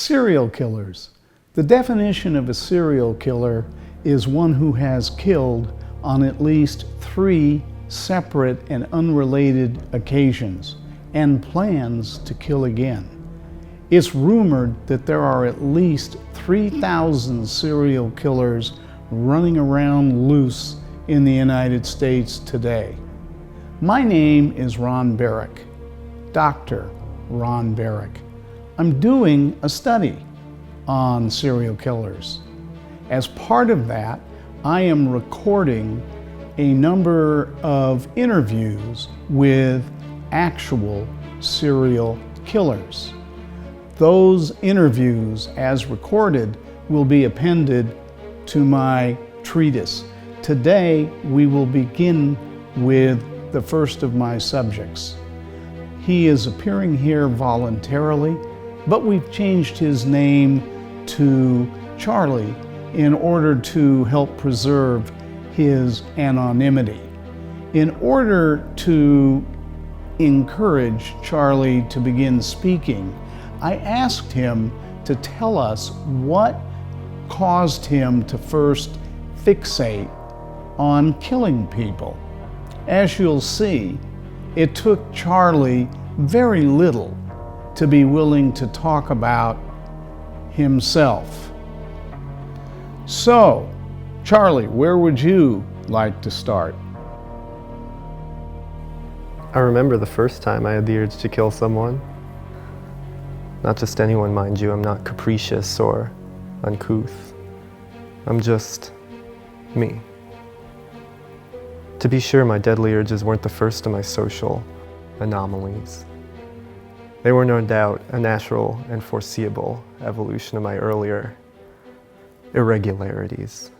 Serial killers. The definition of a serial killer is one who has killed on at least 3 separate and unrelated occasions and plans to kill again. It's rumored that there are at least 3,000 serial killers running around loose in the United States today. My name is Ron Barak, Dr. Ron Barak. I'm doing a study on serial killers. As part of that, I am recording a number of interviews with actual serial killers. Those interviews, as recorded, will be appended to my treatise. Today, we will begin with the first of my subjects. He is appearing here voluntarily, but we've changed his name to Charlie in order to help preserve his anonymity. In order to encourage Charlie to begin speaking, I asked him to tell us what caused him to first fixate on killing people. As you'll see, it took Charlie very little to be willing to talk about himself. So, Charlie, where would you like to start? I remember the first time I had the urge to kill someone. Not just anyone, mind you. I'm not capricious or uncouth. I'm just me. To be sure, my deadly urges weren't the first of my social anomalies. They were no doubt a natural and foreseeable evolution of my earlier irregularities.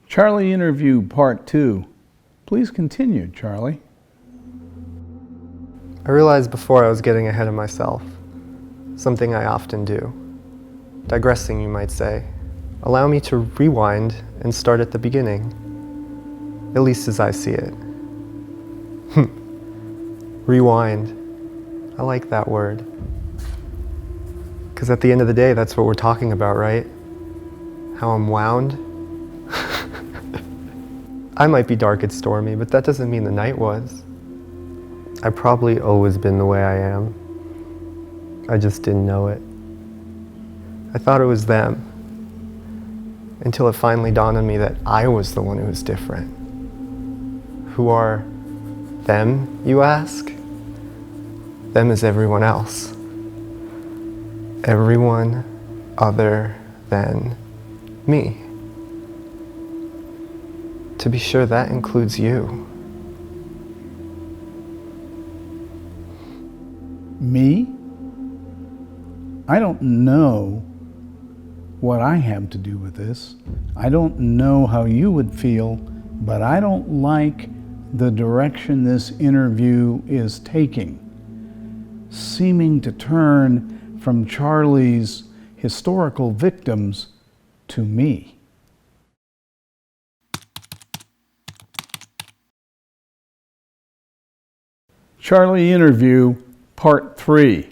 Charlie interview part 2. Please continue, Charlie. I realized before I was getting ahead of myself, something I often do. Digressing, you might say. Allow me to rewind and start at the beginning, at least as I see it. Rewind. I like that word. Because at the end of the day, that's what we're talking about, right? How I'm wound. I might be dark and stormy, but that doesn't mean the night was. I've probably always been the way I am. I just didn't know it. I thought it was them, until it finally dawned on me that I was the one who was different. Who are them, you ask? Them is everyone else. Everyone other than me. To be sure, that includes you. Me? I don't know what I have to do with this. I don't know how you would feel, but I don't like the direction this interview is taking, seeming to turn from Charlie's historical victims to me. Charlie interview part 3.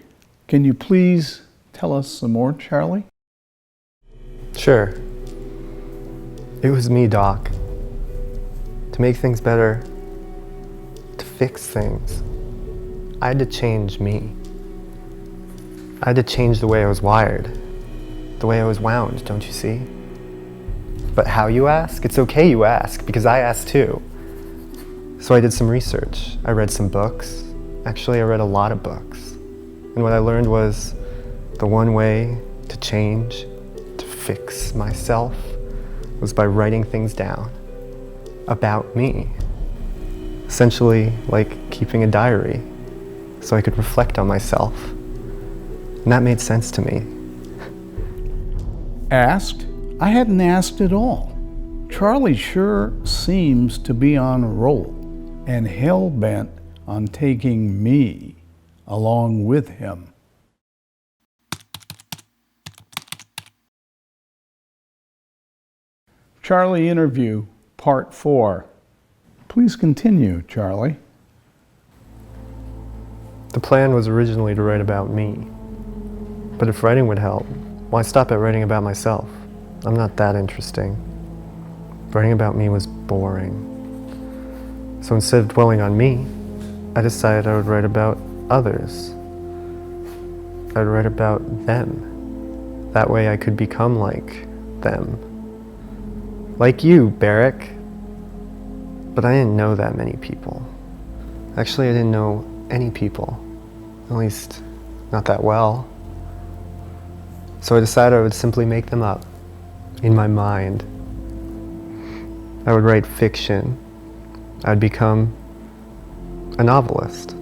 Can you please tell us some more, Charlie? Sure. It was me, Doc. To make things better, to fix things, I had to change me. I had to change the way I was wired, the way I was wound, don't you see? But how, you ask? It's okay you ask, because I asked too. So I did some research. I read some books. Actually, I read a lot of books. And what I learned was the one way to change, to fix myself, was by writing things down about me. Essentially, like keeping a diary, so I could reflect on myself. And that made sense to me. Asked? I hadn't asked at all. Charlie sure seems to be on a roll and hell-bent on taking me along with him. Charlie interview, part 4. Please continue, Charlie. The plan was originally to write about me. But if writing would help, why stop at writing about myself? I'm not that interesting. Writing about me was boring. So instead of dwelling on me, I decided I would write about others. I'd write about them. That way I could become like them. Like you, Barak. But I didn't know that many people. Actually, I didn't know any people. At least, not that well. So I decided I would simply make them up in my mind. I would write fiction. I'd become a novelist.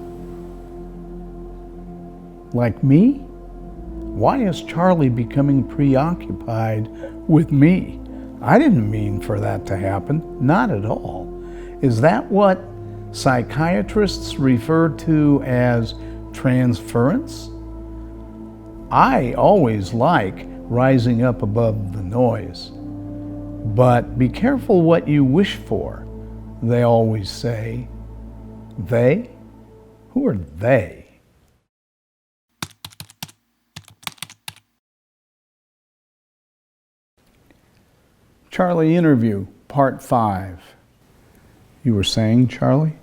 Like me? Why is Charlie becoming preoccupied with me? I didn't mean for that to happen. Not at all. Is that what psychiatrists refer to as transference? I always like rising up above the noise. But be careful what you wish for, they always say. They? Who are they? Charlie interview, part 5. You were saying, Charlie?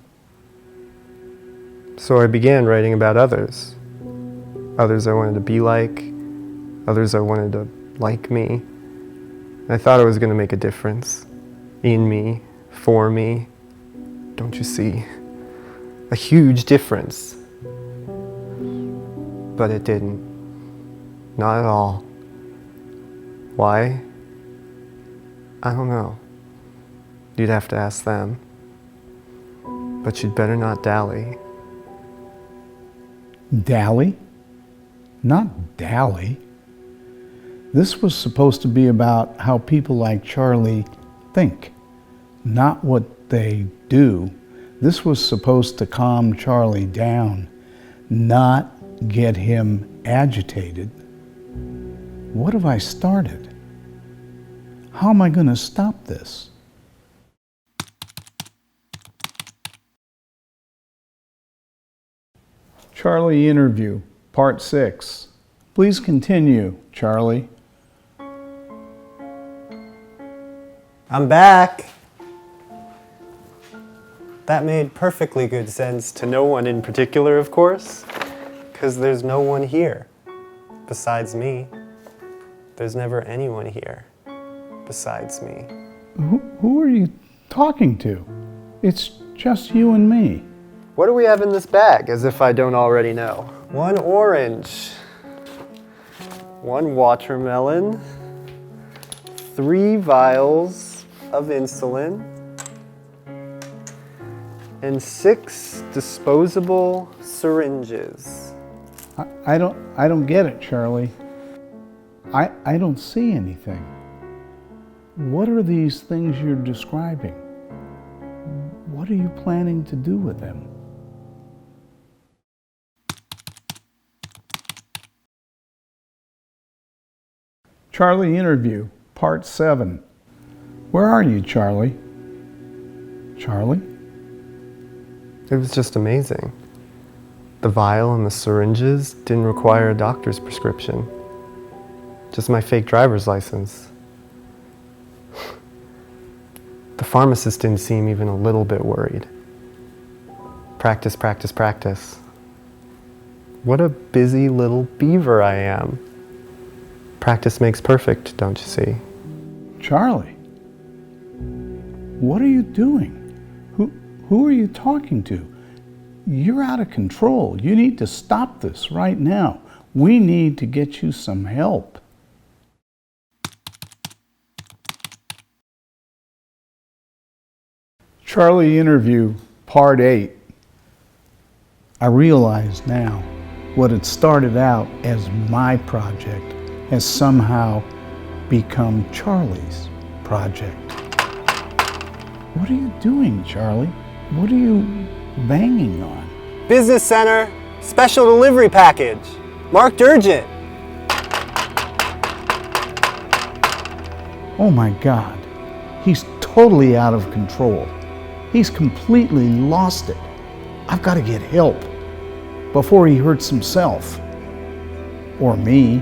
So I began writing about others. Others I wanted to be like, others I wanted to like me. I thought I was going to make a difference. In me, for me. Don't you see? A huge difference. But it didn't. Not at all. Why? I don't know. You'd have to ask them. But you'd better not dally. Dally? Not dally. This was supposed to be about how people like Charlie think, not what they do. This was supposed to calm Charlie down, not get him agitated. What have I started? How am I going to stop this? Charlie interview, part 6. Please continue, Charlie. I'm back. That made perfectly good sense to no one in particular, of course, because there's no one here besides me. There's never anyone here besides me. Who are you talking to? It's just you and me. What do we have in this bag, as if I don't already know? 1 orange, 1 watermelon, 3 vials of insulin, and 6 disposable syringes. I don't get it, Charlie. I don't see anything. What are these things you're describing? What are you planning to do with them? Charlie interview, part 7. Where are you, Charlie? Charlie? It was just amazing. The vial and the syringes didn't require a doctor's prescription. Just my fake driver's license. The pharmacist didn't seem even a little bit worried. Practice, practice, practice. What a busy little beaver I am. Practice makes perfect, don't you see? Charlie, what are you doing? Who are you talking to? You're out of control. You need to stop this right now. We need to get you some help. Charlie interview, part 8. I realize now what had started out as my project has somehow become Charlie's project. What are you doing, Charlie? What are you banging on? Business Center, special delivery package, marked urgent. Oh my God, he's totally out of control. He's completely lost it. I've got to get help before he hurts himself or me.